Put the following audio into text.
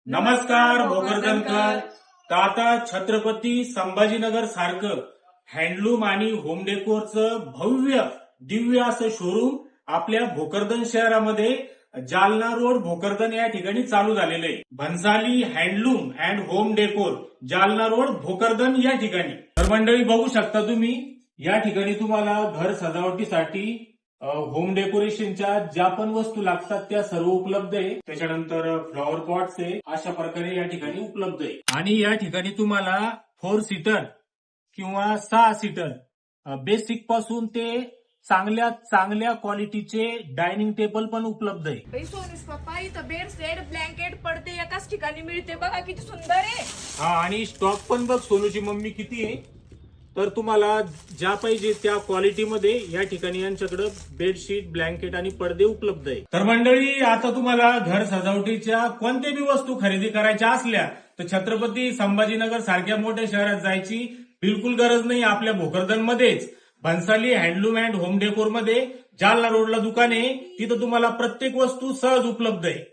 नमस्कार भोकरदनकर. तर आता छत्रपती संभाजीनगर सारखं हँडलूम आणि होम डेकोरचं भव्य दिव्य असं शोरूम आपल्या भोकरदन शहरामध्ये जालना रोड भोकरदन या ठिकाणी चालू झालेलं आहे. Bhansali handloom and home decor Jalna road Bhokardan या ठिकाणी. तर मंडळी बघू शकता तुम्ही या ठिकाणी तुम्हाला घर सजावटीसाठी होम डेकोरेशनच्या ज्या पण वस्तू लागतात त्या सर्व उपलब्ध आहे. त्याच्यानंतर फ्लॉवर पॉट्स आहे, अशा प्रकारे या ठिकाणी उपलब्ध आहे. आणि या ठिकाणी तुम्हाला 4 सीटर किंवा 6 सीटर बेसिक पासून ते चांगल्या क्वालिटीचे डायनिंग टेबल पण उपलब्ध आहे. सोनीस पप्पा इथं बेड सेट ब्लँकेट पडते एकाच ठिकाणी मिळते बघा किती सुंदर आहे. हा, आणि स्टॉक पण बघ सोनूची मम्मी किती आहे. तर तुम्हाला ज्या पाहिजे त्या क्वालिटीमध्ये या ठिकाणी यांच्याकडे बेडशीट ब्लँकेट आणि पडदे उपलब्ध आहे. तर मंडळी, आता तुम्हाला घर सजावटीच्या कोणत्या बी वस्तू खरेदी करायच्या असल्या तर छत्रपती संभाजीनगर सारख्या मोठ्या शहरात जायची बिलकुल गरज नाही. आपल्या भोकरदन मध्येच Bhansali handloom and home decor मध्ये जालना रोडला दुकान आहे. तिथं तुम्हाला प्रत्येक वस्तू सहज उपलब्ध आहे.